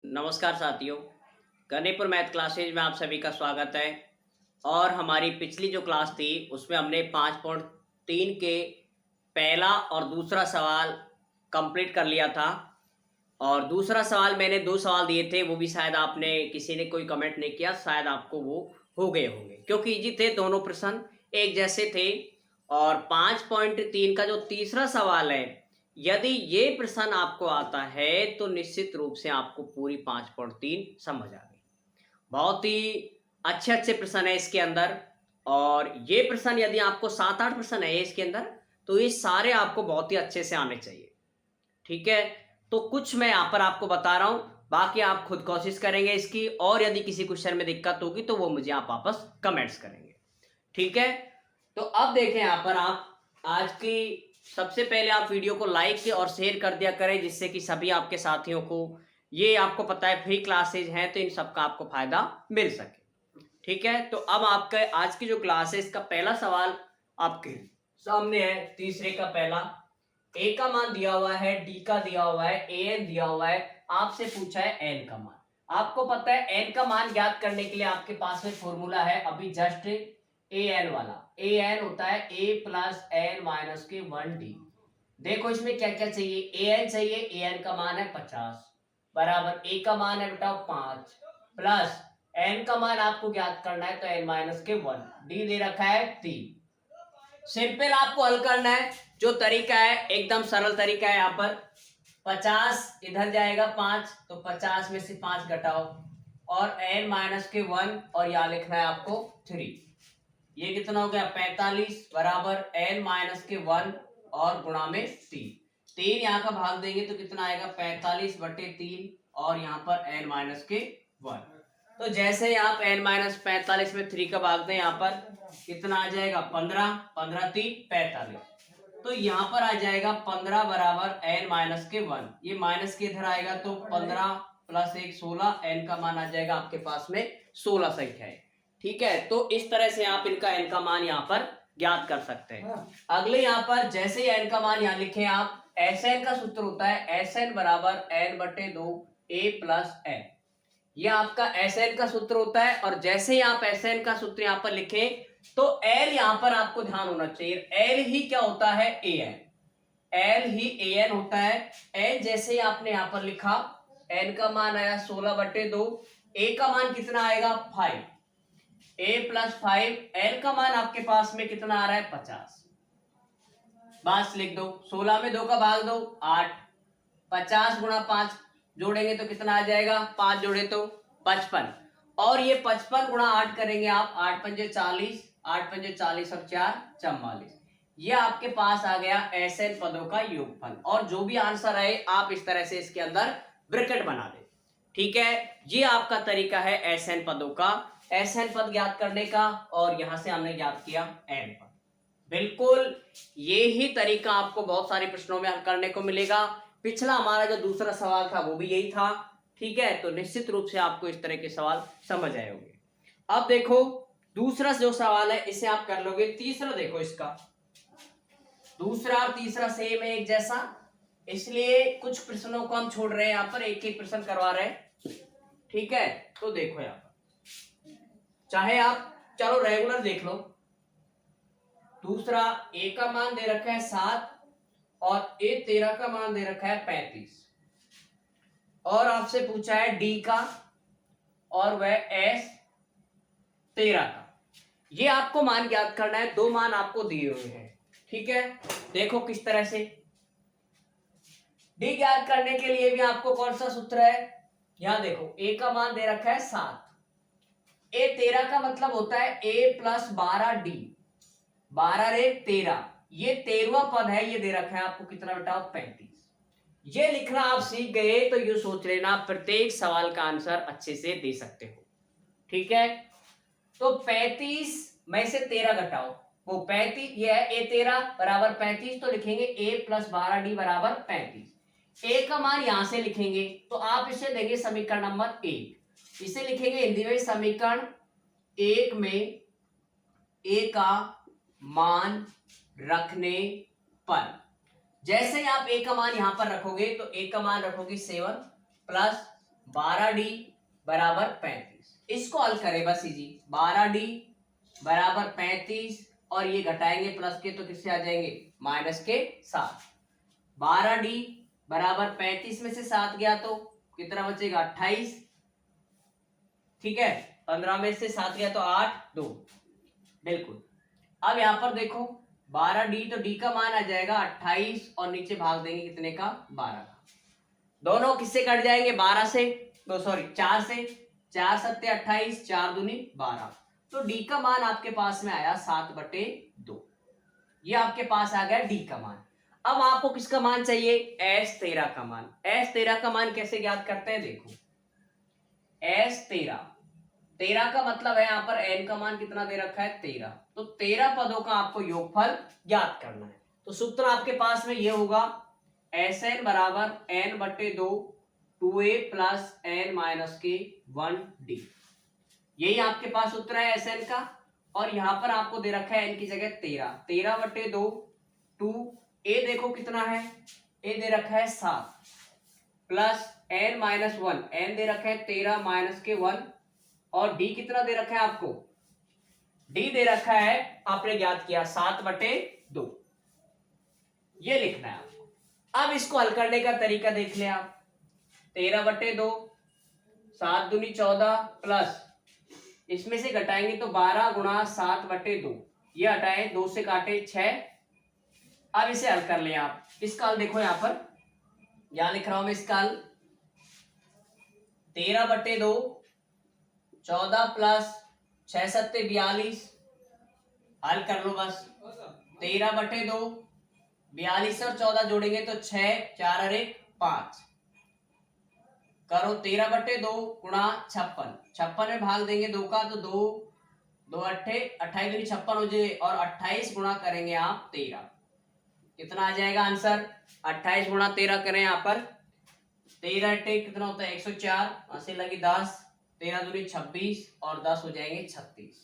नमस्कार साथियों। गणितपुर math classes में आप सभी का स्वागत है। और हमारी पिछली जो क्लास थी उसमें हमने 5.3 के पहला और दूसरा सवाल कंप्लीट कर लिया था। और दूसरा सवाल मैंने 2 सवाल दिए थे, वो भी शायद आपने किसी ने कोई कमेंट नहीं किया, शायद आपको वो हो गए होंगे क्योंकि इजी थे, दोनों प्रश्न एक जैसे थे। और 5.3 का जो तीसरा सवाल है, यदि ये प्रश्न आपको आता है तो निश्चित रूप से आपको पूरी 5.3 समझ आ गई। बहुत ही अच्छे अच्छे प्रश्न है इसके अंदर। और ये प्रश्न यदि आपको 7-8 प्रश्न है इसके अंदर, तो ये सारे आपको बहुत ही अच्छे से आने चाहिए। ठीक है, तो कुछ मैं यहाँ पर आपको बता रहा हूँ, बाकी आप खुद कोशिश करेंगे इसकी। और यदि किसी क्वेश्चन में दिक्कत होगी तो वो मुझे आप वापस कमेंट्स करेंगे। ठीक है, तो अब देखें यहाँ पर आप आज की सबसे पहले आप वीडियो को लाइक और शेयर कर दिया करें, जिससे कि सभी आपके साथियों को, ये आपको पता है फ्री क्लासेज हैं तो इन सबका आपको फायदा मिल सके। ठीक है, तो अब आपका आज की जो क्लास है इसका पहला सवाल आपके सामने है। तीसरे का पहला, ए का मान दिया हुआ है, डी का दिया हुआ है, ए एन दिया हुआ है, आपसे पूछा है एन का मान। आपको पता है एन का मान ज्ञात करने के लिए आपके पास में फॉर्मूला है अभी जस्ट ए एन वाला। ए एन होता है ए प्लस एन माइनस के 1 डी। देखो इसमें क्या क्या चाहिए, ए एन चाहिए, ए एन का मान है 50 बराबर ए का मान है बेटा 5 प्लस एन का मान आपको ज्ञात करना है तो एन माइनस के 1, डी दे रखा है 3। सिंपल आपको हल करना है। जो तरीका है एकदम सरल तरीका है। यहाँ पर 50 इधर जाएगा 5, तो 50 में से 5 घटाओ और n माइनस के 1 और यहाँ लिखना है आपको 3। ये कितना हो गया 45 बराबर n माइनस के 1 और गुणा में 3 यहाँ का भाग देंगे तो कितना आएगा 45/3 और यहाँ पर n माइनस के 1। तो जैसे आप n माइनस 45 में 3 का भाग दें, यहाँ पर कितना आ जाएगा 15, 15×3 45। तो यहाँ पर आ जाएगा 15 बराबर n माइनस के 1। ये माइनस के इधर आएगा तो 15 प्लस 1 16, n का मान आ जाएगा आपके पास में 16 संख्या है। ठीक है, तो इस तरह से आप इनका n का मान यहाँ पर ज्ञात कर सकते हैं। अगले यहाँ पर जैसे ही n का मान यहाँ लिखे आप, Sn का सूत्र होता है Sn बराबर n/2 a प्लस n। ये आपका Sn का सूत्र होता है। और जैसे ही आप Sn का सूत्र यहाँ पर लिखें तो L यहाँ पर आपको ध्यान होना चाहिए, L ही क्या होता है An, L ही An होता है। N जैसे ही आपने यहाँ पर लिखा, N का मान आया 16/2, A का मान कितना आएगा 5, A प्लस 5, N का मान आपके पास में कितना आ रहा है 50। बस लिख दो, 16 में 2 का भाग दो 8, 50 गुणा 5 जोड़ेंगे तो कितना आ जाएगा, 5 जोड़े तो 55। और ये 55 गुणा 8 करेंगे आप, 8 पंजे 40, 8 पंजे 40 और 4 44। ये आपके पास आ गया Sn पदों का योगफल। और जो भी आंसर आए आप इस तरह से इसके अंदर ब्रैकेट बना दे। ठीक है, ये आपका तरीका है Sn पदों का, Sn पद ज्ञात करने का। और यहां से हमने ज्ञात किया n पद। बिल्कुल ये ही तरीका आपको बहुत सारे प्रश्नों में हल करने को मिलेगा। पिछला हमारा जो दूसरा सवाल था वो भी यही था। ठीक है, तो निश्चित रूप से आपको इस तरह के सवाल समझ आए होंगे। अब देखो दूसरा जो सवाल है इसे आप कर लोगे। तीसरा देखो, इसका दूसरा और तीसरा सेम है एक जैसा, इसलिए कुछ प्रश्नों को हम छोड़ रहे हैं, यहाँ पर एक एक प्रश्न करवा रहे हैं। ठीक है, तो देखो यहाँ पर चाहे आप चलो रेगुलर देख लो। दूसरा ए का मान दे रखा है 7 और A13 का मान दे रखा है 35। और आपसे पूछा है डी का और वह S13 का। ये आपको मान ज्ञात करना है, 2 मान आपको दिए हुए हैं। ठीक है, देखो किस तरह से डी ज्ञात करने के लिए भी आपको कौन सा सूत्र है, यहां देखो ए का मान दे रखा है 7, A13 का मतलब होता है A प्लस 12D, 12 रे 13, ये 13वां पद है। ये दे रखा है आपको कितना बेटा 35। ये लिखना आप सीख गए तो ये सोच लेना प्रत्येक सवाल का आंसर अच्छे से दे सकते हो। ठीक है, तो 35 में से 13 घटाओ, वो 35, ये है A13 बराबर 35, तो लिखेंगे A प्लस 12D बराबर 35। A का मान यहां से लिखेंगे तो आप इसे देंगे समीकरण नंबर 1। इसे लिखेंगे हिंदी में समीकरण 1 में A का मान रखने पर। जैसे ही आप ए का मान यहां पर रखोगे तो ए का मान रखोगे 7 प्लस 12d बराबर 35। इसको हल करें बस इजी। 12d बराबर 35 और ये घटाएंगे प्लस के तो किससे आ जाएंगे, माइनस के साथ। 12d बराबर 35 में से 7 गया तो कितना बचेगा, 28। ठीक है, 15 में से 7 गया तो 8, 2, बिल्कुल। अब यहां पर देखो 12d तो d का मान आ जाएगा 28 और नीचे भाग देंगे कितने का, 12 का। दोनों किससे कट जाएंगे, 12 से, तो सॉरी 4 से। 4 सत्ते 28, 4 दूनी 12। तो d का मान आपके पास में आया 7/2। ये आपके पास आ गया d का मान। अब आपको किसका मान चाहिए, S13 का मान। S13 का मान कैसे ज्ञात करते हैं, देखो S13, 13 का मतलब है यहाँ पर n का मान कितना दे रखा है, 13। तो 13 पदों का आपको योगफल ज्ञात करना है। तो सूत्र आपके पास में ये होगा, Sn बराबर n/2 2a plus n minus के 1d। यही आपके पास सूत्र है Sn का। और यहाँ पर आपको दे रखा है n की जगह 13, 13/2 2 a देखो कितना है, a दे रखा है 7 प्लस n माइनस 1, n दे रखा है 13 माइनस के 1 और d कितना दे रखा है आपको, d दे रखा है आपने ज्ञात किया 7/2। ये लिखना है आपको। अब इसको हल करने का तरीका देख ले आप। 13/2, 7 दूनी 14 प्लस इसमें से घटाएंगे तो 12 गुणा 7/2, ये हटाए 2 से काटे 6। अब इसे हल कर ले आप। इसका हल देखो यहां पर, यहां लिख रहा हूं मैं इसका हल। 13/2 14 प्लस 6 सत्ते 42, हल कर लो बस। 13/2 42 और 14 जोड़ेंगे तो 6, 4 और 1 5 करो। 13/2 गुणा 56, 56 में भाग देंगे 2 का तो 2, 2 अट्ठे 28 दूनी 56 हो जाए और 28 गुणा करेंगे आप 13, कितना आ जाएगा आंसर, 28 गुणा 13 करें यहाँ पर, 13 अट्ठे कितना होता है 104, ऐसे लगी 10, 13 दूनी 26 और 10 हो जाएंगे 36,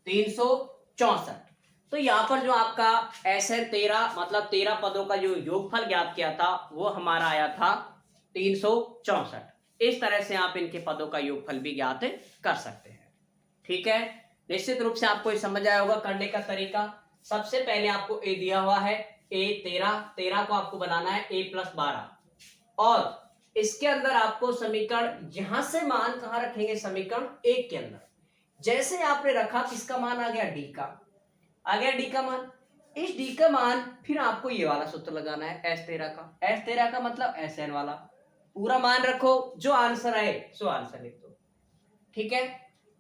364। तो यहाँ पर जो आपका Sn13 मतलब 13 पदों का जो योगफल ज्ञात किया था वो हमारा आया था 364। इस तरह से आप इनके पदों का योगफल भी ज्ञात कर सकते हैं। ठीक है, निश्चित रूप से आपको ये समझ आया होगा करने का तरीका। सबसे पहले आपको a दिया हुआ है, a 13 को आपको बनाना है a + 12 और इसके अंदर आपको समीकरण, यहां से मान कहां रखेंगे, समीकरण 1 के अंदर। जैसे आपने रखा, किसका मान आ गया, d का आ गया, d का मान। इस d का मान फिर आपको ये वाला सूत्र लगाना है S13 का मतलब Sn वाला। पूरा मान रखो, जो आंसर आए सो आंसर लिख दो। ठीक है,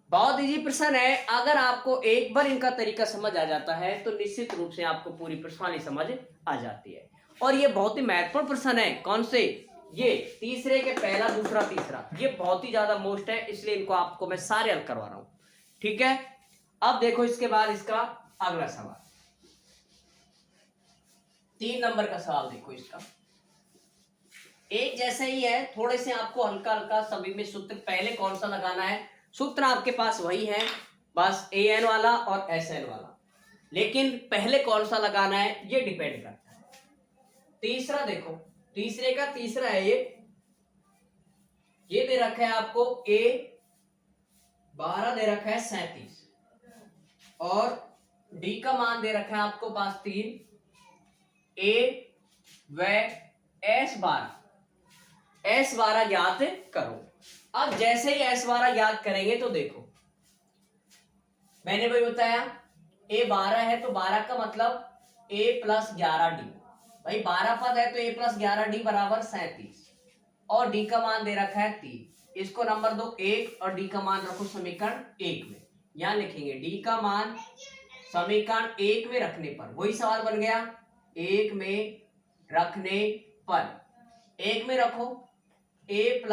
बहुत इजी प्रश्न है। अगर आपको एक बार इनका तरीका समझ आ जाता है तो निश्चित रूप से आपको पूरी प्रश्नावली समझ आ जाती है। और ये बहुत ही महत्वपूर्ण प्रश्न है। कौन से, ये तीसरे के पहला, दूसरा, तीसरा, ये बहुत ही ज्यादा मोस्ट है, इसलिए इनको आपको मैं सारे हल करवा रहा हूं। ठीक है, अब देखो इसके बाद इसका अगला सवाल, 3 नंबर का सवाल देखो। इसका एक जैसा ही है, थोड़े से आपको हल्का हल्का सभी में सूत्र पहले कौन सा लगाना है, सूत्र आपके पास वही है, बस an वाला और Sn वाला, लेकिन पहले कौन सा लगाना है ये डिपेंड करता है। तीसरा देखो, तीसरे का तीसरा है, ये दे रखा है आपको a 12 दे रखा है 37 और d का मान दे रखा है आपको पास 3, a व S12 ज्ञात करो। अब जैसे ही S12 ज्ञात करेंगे तो देखो, मैंने वही बताया a 12 है तो 12 का मतलब a + 11d, भाई 12 पद है तो a + 11d बराबर 37 और d का मान दे रखा है 3। इसको नंबर दो 1 और d का मान रखो समीकरण 1 में। यहां लिखेंगे d का मान समीकरण 1 में रखने पर, वही सवाल बन गया, 1 में रखने पर, 1 में रखो a +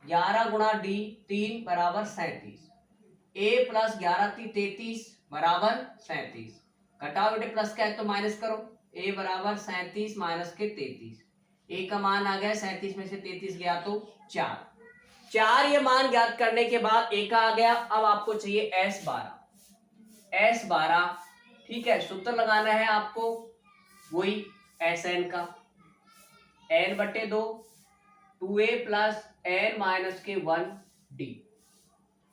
11 गुणा d 3 बराबर 37, a + 11 = 33 बराबर 37, घटाओ बेटे प्लस का है तो माइनस करो, a बराबर 37 माइनस के 33, a का मान आ गया 37 में से 33 गया तो 4। ये मान ज्ञात करने के बाद a का आ गया। अब आपको चाहिए S12। ठीक है, सूत्र लगाना है आपको वही Sn का, n/2 2a + n माइनस के 1d,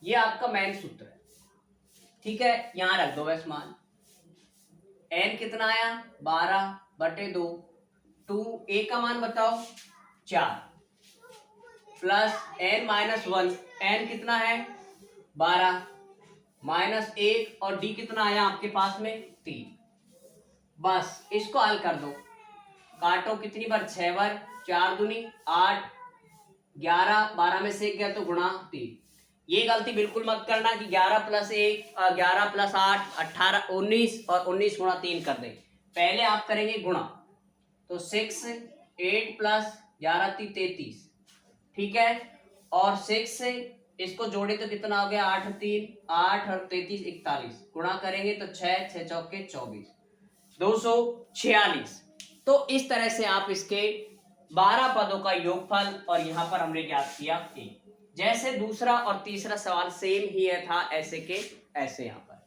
ये आपका मेन सूत्र है। ठीक है, यहां रख दो बस मान। n कितना आया 12/2, 2a का मान बताओ 4, प्लस n माइनस 1, n कितना है 12 माइनस 1 और d कितना आया आपके पास में 3। बस इसको हल कर दो, काटो कितनी बार 6 बार, 4 दूनी 8, 11, 12 में से 1 गया तो गुणा 3। ये गलती बिल्कुल मत करना कि 11 प्लस 1 11 प्लस 8 18 19 और 19 गुणा 3 कर दें। पहले आप करेंगे गुणा, तो 6 8 प्लस 11 33, ठीक है, और 6 से इसको जोड़े तो कितना हो गया 8 3 8 और 33 41, गुणा करेंगे तो 6 6 चौके 24 246। तो इस तरह से आप इसके 12 पदों का योगफल और यहां पर हमने ज्ञात किया a। जैसे दूसरा और तीसरा सवाल सेम ही है था ऐसे के ऐसे यहां पर।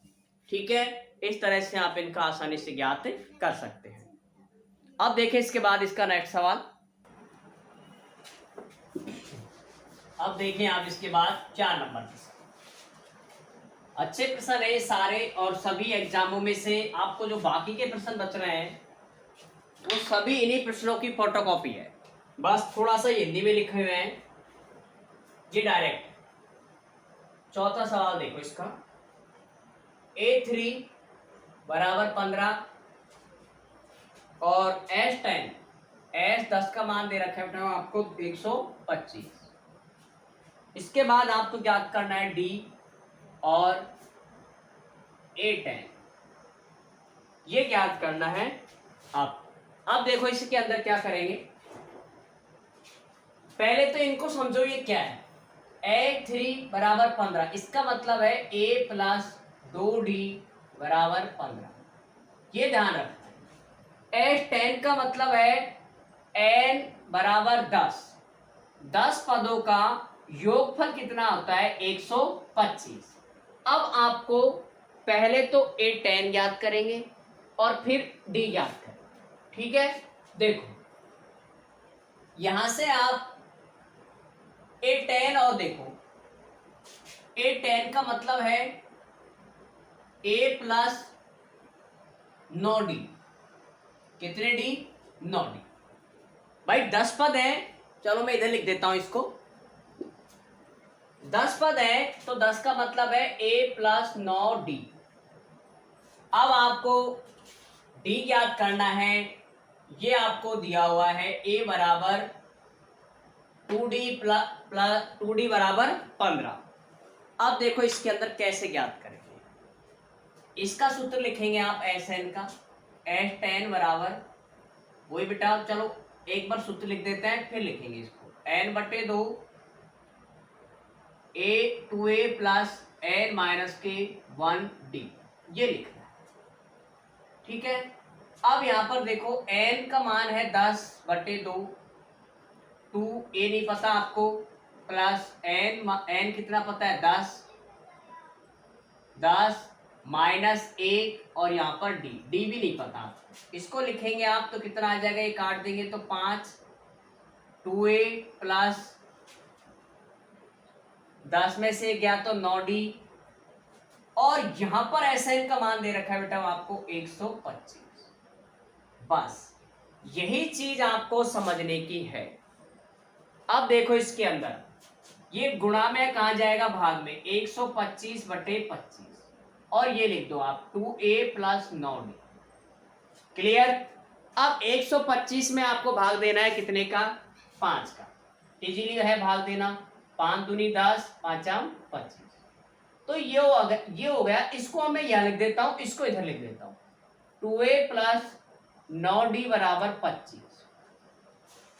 ठीक है, इस तरह से आप इनका आसानी से ज्ञात कर सकते हैं। अब देखें इसके बाद इसका नेक्स्ट सवाल। अब देखें आप इसके बाद 4 नंबर के सवाल। अच्छे प्रश्न है सारे, और सभी एग्जामों में से आपको जो बाकी के प्रश्न बच रहे हैं वो सभी इन्हीं प्रश्नों की फोटोकॉपी है, बस थोड़ा सा हिंदी में लिखे हुए हैं। ये डायरेक्ट चौथा सवाल देखो इसका, A3 बराबर 15 और S10 S10 का मान दे रखा है आपको 125। इसके बाद आपको ज्ञात करना है D और A10, ये ज्ञात करना है आप। अब देखो इसके अंदर क्या करेंगे, पहले तो इनको समझो ये क्या है। A3 बराबर 15, इसका मतलब है A प्लस 2D बराबर 15, ये ध्यान रखना है। S10 का मतलब है N बराबर 10, 10 पदों का योगफल कितना होता है 125। अब आपको पहले तो A10 ज्ञात करेंगे और फिर D ज्ञात करेंगे। ठीक है, देखो यहां से आप A10 और देखो, A10 का मतलब है A प्लस 9D, कितने D 9D। भाई 10 पद है, चलो मैं इधर लिख देता हूं इसको, 10 पद है तो 10 का मतलब है A प्लस 9D। अब आपको D ज्ञात करना है, ये आपको दिया हुआ है A बराबर 2D प्लस 2D बराबर 15। अब देखो इसके अंदर कैसे ज्ञात करेंगे, इसका सूत्र लिखेंगे आप Sn का, S10 बराबर वही बेटा, चलो एक बार सूत्र लिख देते हैं फिर लिखेंगे इसको, n/2 A 2A plus n minus के 1D, ये लिखना है। ठीक है, अब यहां पर देखो n का मान है 10/2, 2A नहीं पता आपको, प्लस n कितना पता है 10 माइनस 1 और यहाँ पर D भी नहीं पता, इसको लिखेंगे आप तो कितना आ जाएगा, ये काट देंगे तो 5, 2A प्लस 10 में से गया तो 9D, और यहां पर Sn का मान दे रखा है बेटा आपको 125। बस यही चीज आपको समझने की है। अब देखो इसके अंदर ये गुणा में कहा जाएगा भाग में, 125/25, और ये लिख दो आप 2A प्लस 9D। क्लियर। अब 125 में आपको भाग देना है कितने का 5 का, इजीली है भाग देना, 5 दूनी 10 5 25, तो ये हो गया। इसको मैं यहां लिख देता हूं, इसको इधर लिख देता हूं, 2A प्लस 9D बराबर 25,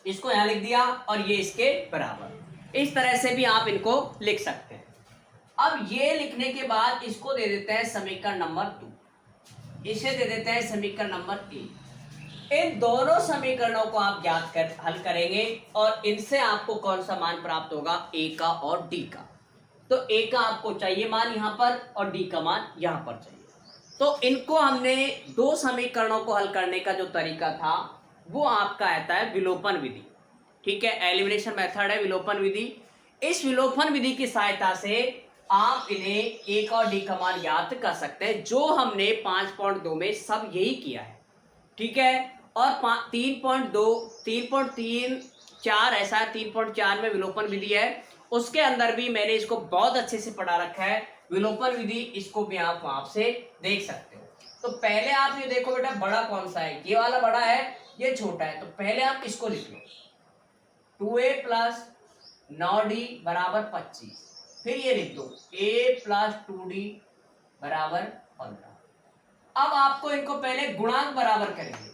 इसको यहां लिख दिया और ये इसके बराबर। इस तरह से भी आप इनको लिख सकते हैं। अब ये लिखने के बाद इसको दे देते हैं समीकरण नंबर 2, इसे दे देते हैं समीकरण नंबर 3। इन दोनों समीकरणों को आप ज्ञात कर हल करेंगे और इनसे आपको कौन सा मान प्राप्त होगा, ए का और डी का। तो ए का आपको चाहिए मान यहां पर और डी का मान यहां पर चाहिए। तो इनको हमने दो समीकरणों को हल करने का जो तरीका था वो आपका आता है विलोपन विधि। ठीक है, एलिमिनेशन मेथड है, विलोपन विधि। इस विलोपन विधि की सहायता से आप इन्हें एक और डी का मान ज्ञात कर सकते हैं, जो हमने 5.2 में सब यही किया है। ठीक है, और 3.2 3.34 ऐसा है, 3.4 में विलोपन विधि है, उसके अंदर भी मैंने इसको बहुत अच्छे से पढ़ा रखा है विलोपन विधि, इसको भी आप वहां से देख सकते हो। तो पहले आप ये देखो बेटा, बड़ा कौन सा है, ये वाला बड़ा है, ये छोटा है, तो पहले आप इसको लिख लो, 2a प्लस 9d बराबर 25, फिर ये लिख दो a प्लस 2d बराबर 15। अब आपको इनको पहले गुणांक बराबर करेंगे,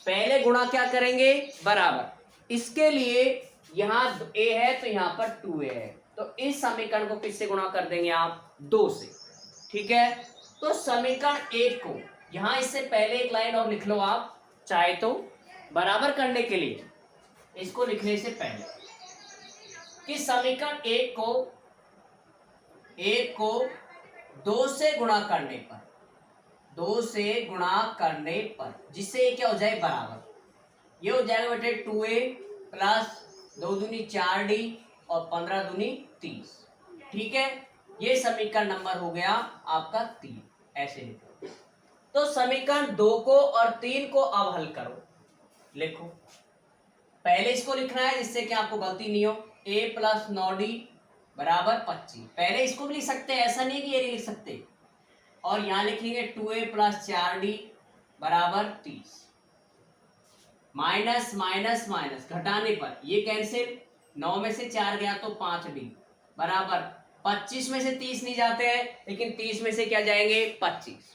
पहले गुणा क्या करेंगे, बराबर। इसके लिए यहां a है तो यहां पर 2a है, तो इस समीकरण को किससे गुणा कर देंगे आप, 2 से। ठीक है, तो समीकरण 1 को यहां इससे पहले एक लाइन और लिख लो आप चाहे तो, बराबर करने के लिए इसको लिखने से पहले कि समीकरण 1 को 2 से गुणा करने पर, 2 से गुणा करने पर, जिससे ये क्या हो जाए, बराबर। ये हो जाएगा बेटे 2a प्लस 2 दूनी 4d और 15 दूनी 30। ठीक है, ये समीकरण नंबर हो गया आपका 3, ऐसे लिखो। तो समीकरण 2 को और 3 को अब हल करो, लिखो। पहले इसको लिखना है जिससे कि आपको गलती नहीं हो, a प्लस 9d बराबर 25, पहले इसको भी लिख सकते हैं, ऐसा नहीं है कि ये नहीं लिख सकते। और यहां लिखेंगे 2a प्लस 4d बराबर 30, माइनस माइनस माइनस घटाने पर ये कैंसिल, 9 में से 4 गया तो 5d बराबर 25 में से 30 नहीं जाते हैं, लेकिन 30 में से क्या जाएंगे, 25,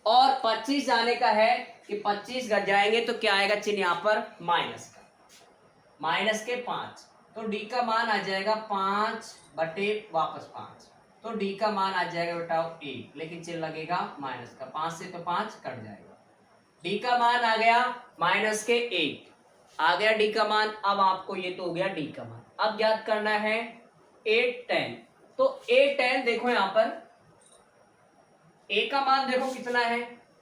और 25 जाने का है कि 25 घट जाएंगे तो क्या आएगा चिन्ह यहाँ पर, माइनस का, माइनस के 5, तो डी का मान आ जाएगा 5 बटे वापस 5, तो डी का मान आ जाएगा बेटा 1, लेकिन चिन्ह लगेगा माइनस का, 5 से तो 5 कट जाएगा, डी का मान आ गया माइनस के 1 आ गया डी का मान। अब आपको ये तो हो गया डी का मान, अब याद करना है 8tan, तो 8tan देखो यहाँ पर a का मान देखो कितना है,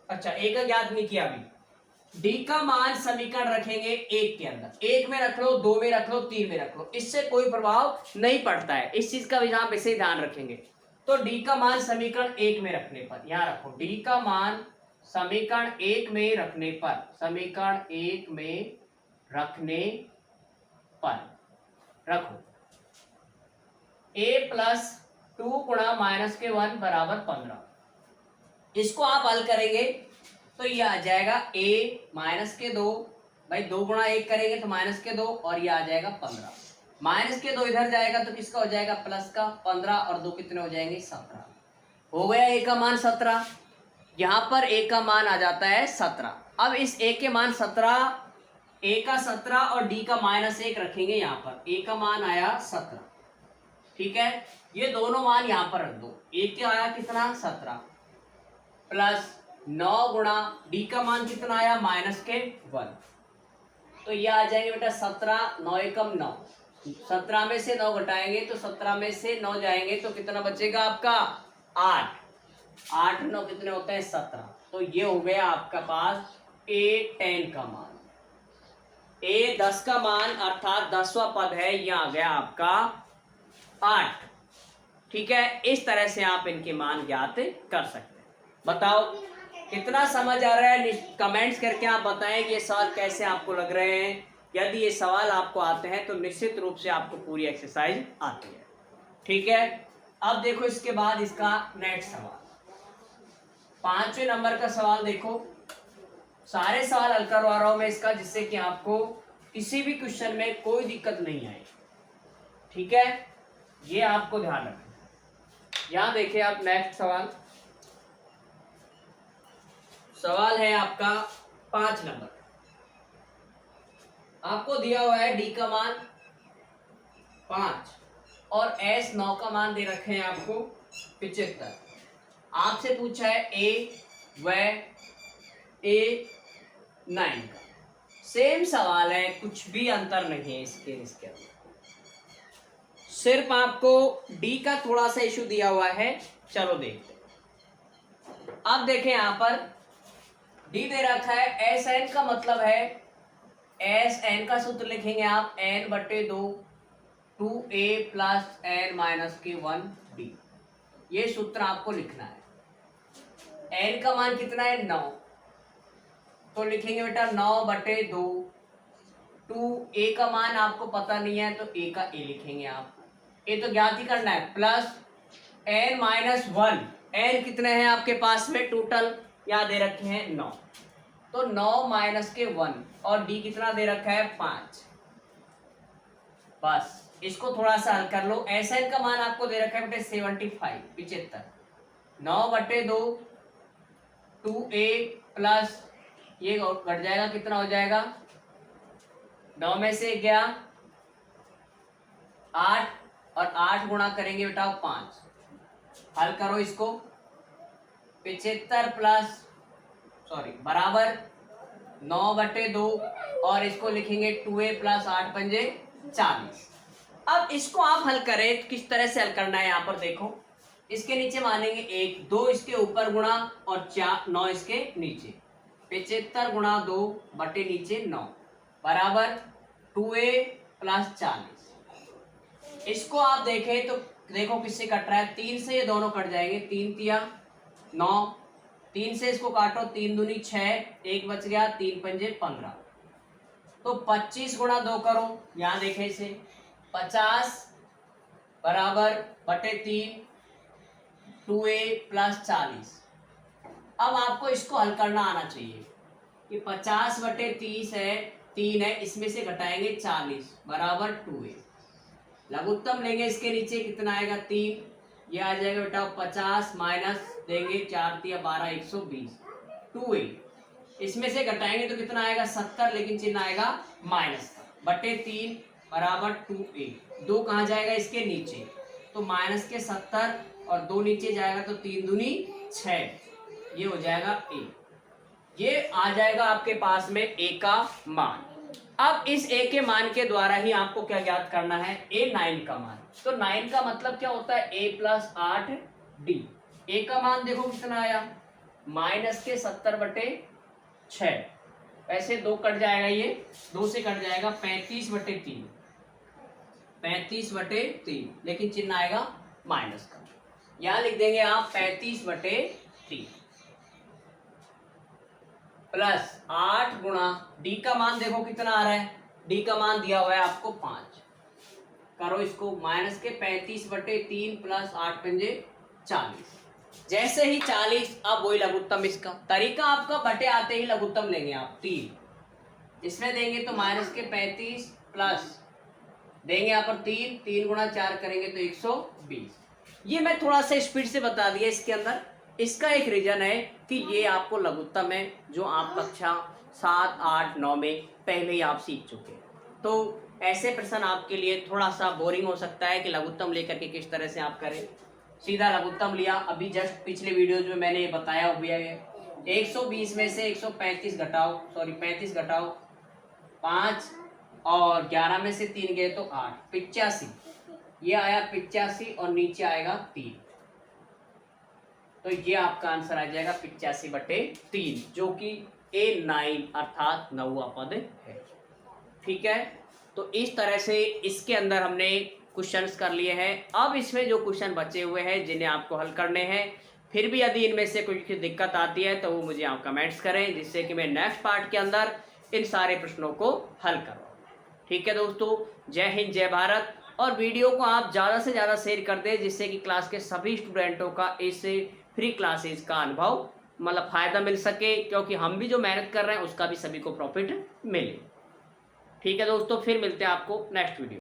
अच्छा a का याद नहीं किया अभी, डी का मान समीकरण रखेंगे एक के अंदर, एक में रख लो, 2 में रख लो, 3 में रख लो, इससे कोई प्रभाव नहीं पड़ता है, इस चीज का भी यहाँ पे से ध्यान रखेंगे। तो डी का मान समीकरण 1 में रखने पर, यहाँ रखो डी का मान समीकरण 1 में रखने पर, समीकरण 1 में रखने पर रखो a प्लस 2 गुणा माइनस के 1 बराबर 15, इसको आप हल करेंगे तो ये आ जाएगा a माइनस के 2, भाई 2 गुणा 1 करेंगे तो माइनस के 2, और ये आ जाएगा 15, माइनस के 2 इधर जाएगा तो किसका हो जाएगा, प्लस का, 15 और 2 कितने हो जाएंगे, 17, हो गया a का मान 17, यहाँ पर a का मान आ जाता है 17। अब इस a के मान 17, a का 17 और d का -1 रखेंगे यहाँ पर, a का मान आया 17, ठीक है, ये दोनों मान यहाँ पर रख दो, a के आया कितना, 17 प्लस 9 गुणा डी का मान कितना आया, माइनस के 1, तो ये आ जाएंगे बेटा 17, 9 एकम 9, 17 में से 9 घटाएंगे तो 17 में से 9 जाएंगे तो कितना बचेगा आपका, 8, 8 9 कितने होते हैं, 17, तो ये हो गया आपका पास a10 का मान, a 10 का मान अर्थात 10वां पद है, ये आ गया आपका 8। ठीक है, इस तरह से आप इनके मान ज्ञात कर सकते हैं। बताओ कितना समझ आ रहा है, कमेंट्स करके आप बताएं कि ये सवाल कैसे आपको लग रहे हैं। यदि ये सवाल आपको आते हैं तो निश्चित रूप से आपको पूरी एक्सरसाइज आती है। ठीक है, अब देखो इसके बाद इसका नेक्स्ट सवाल, 5वें नंबर का सवाल देखो, सारे सवाल हल करवा रहा हूं मैं इसका, जिससे कि आपको किसी भी क्वेश्चन में कोई दिक्कत नहीं आए। ठीक है, ये आपको ध्यान रखना। यहां देखिए आप नेक्स्ट सवाल, सवाल है आपका 5 नंबर, आपको दिया हुआ है डी का मान 5 और एस 9 का मान दे रखे हैं आपको 75, आपसे पूछा है ए व ए 9 का, सेम सवाल है, कुछ भी अंतर नहीं है इसके अंदर, सिर्फ आपको डी का थोड़ा सा इशू दिया हुआ है। चलो देखते हैं। अब देखें यहां पर डी दे रखा है, एस एन का मतलब है एस एन का सूत्र लिखेंगे आप n/2 2a plus n minus के 1b। ये सूत्र आपको लिखना है। n का मान कितना है 9, तो लिखेंगे बेटा 9/2। 2a का मान आपको पता नहीं है तो a का a लिखेंगे आप। ये तो ज्ञात ही करना है। Plus n minus 1। n कितने हैं आपके पास में टोटल, यहाँ दे रखे हैं 9, तो 9 माइनस के 1 और d कितना दे रखा है 5। बस इसको थोड़ा सा हल कर लो। Sn का मान आपको दे रखा है बेटे 75। 9/2 2a प्लस ये घट जाएगा, कितना हो जाएगा 9 में से गया 8 और 8 गुणा करेंगे बेटा 5। हल करो इसको। 75 प्लस बराबर 9/2 और इसको लिखेंगे 2a प्लस 8 पंजे 40। अब इसको आप हल करें, किस तरह से हल करना है यहाँ पर देखो। इसके नीचे मानेंगे 1, 2 इसके ऊपर गुणा और 9 इसके नीचे। 75 गुणा 2 बटे नीचे 9 बराबर 2a प्लस 40। इसको आप देखें तो देखो किससे कट रहा है, 3 से ये दोनों कट जाएंगे। 3 तिया 9, 3 से इसको काटो 3 दूनी 6, 1 बच गया, 3 पंजे 15। तो 25 गुणा 2 करो, यहाँ देखें इसे 50 बराबर बटे 3 2a प्लस 40। अब आपको इसको हल करना आना चाहिए कि 50/30 है, 3 है, इसमें से घटाएंगे 40 बराबर 2a। लघुत्तम लेंगे, इसके नीचे कितना आएगा 3, ये आ जाएगा बेटा 50 माइनस देंगे 4 तिया 12 120 2a। इसमें से घटाएंगे तो कितना आएगा 70, लेकिन चिन्ह आएगा माइनस बटे 3 बराबर 2a। 2 कहाँ जाएगा इसके नीचे, तो माइनस के 70 और 2 नीचे जाएगा तो 3 दूनी 6, ये हो जाएगा a। ये आ जाएगा आपके पास में a का मान। अब इस a के मान के द्वारा ही आपको क्या ज्ञात करना है, a 9 का मान। तो 9 का मतलब क्या होता है a प्लस 8d। a का मान देखो कितना आया माइनस के 70/6। वैसे 2 कट जाएगा, ये 2 से कट जाएगा 35/3। 35/3, लेकिन चिन्ह आएगा माइनस का। यहाँ लिख देंगे आप 35/3 प्लस 8 गुणा d का मान देखो कितना आ रहा है, d का मान दिया हुआ है आपको 5। करो इसको, माइनस के 35/3 प्लस 8 पंजे 40। जैसे ही 40, अब वही लघुत्तम। इसका तरीका आपका बटे आते ही लघुत्तम लेंगे आप 3। इसमें देंगे तो माइनस के 35 प्लस देंगे यहाँ पर 3 गुणा 4 करेंगे तो 120। ये मैं थोड़ा सा स्पीड से बता दिया इसके अंदर। इसका एक रीजन है कि ये आपको लघुत्तम है जो आप कक्षा 7, 8, 9 में पहले ही आप सीख चुके हैं। तो ऐसे प्रश्न आपके लिए थोड़ा सा बोरिंग हो सकता है कि लघुत्तम लेकर के किस तरह से आप करें। सीधा लघुत्तम लिया, अभी जस्ट पिछले वीडियोज में मैंने बताया हुआ है। 120 में से 135 घटाओ, 35 घटाओ 5 और 11 में से 3 गए तो 8, 85। ये आया 85 और नीचे आएगा 3, तो ये आपका आंसर आ जाएगा 85/3, जो कि A9 अर्थात 9वां पद है। ठीक है, तो इस तरह से इसके अंदर हमने क्वेश्चंस कर लिए हैं। अब इसमें जो क्वेश्चन बचे हुए हैं जिन्हें आपको हल करने हैं, फिर भी यदि इनमें से कुछ दिक्कत आती है तो वो मुझे आप कमेंट्स करें, जिससे कि मैं नेक्स्ट पार्ट के अंदर इन सारे प्रश्नों को हल करूँ। ठीक है दोस्तों, जय हिंद, जय भारत। और वीडियो को आप ज़्यादा से ज़्यादा शेयर कर दें, जिससे कि क्लास के सभी स्टूडेंटों का इस फ्री क्लासेस का अनुभव मतलब फ़ायदा मिल सके, क्योंकि हम भी जो मेहनत कर रहे हैं उसका भी सभी को प्रॉफिट मिले। ठीक है दोस्तों, फिर मिलते हैं आपको नेक्स्ट वीडियो।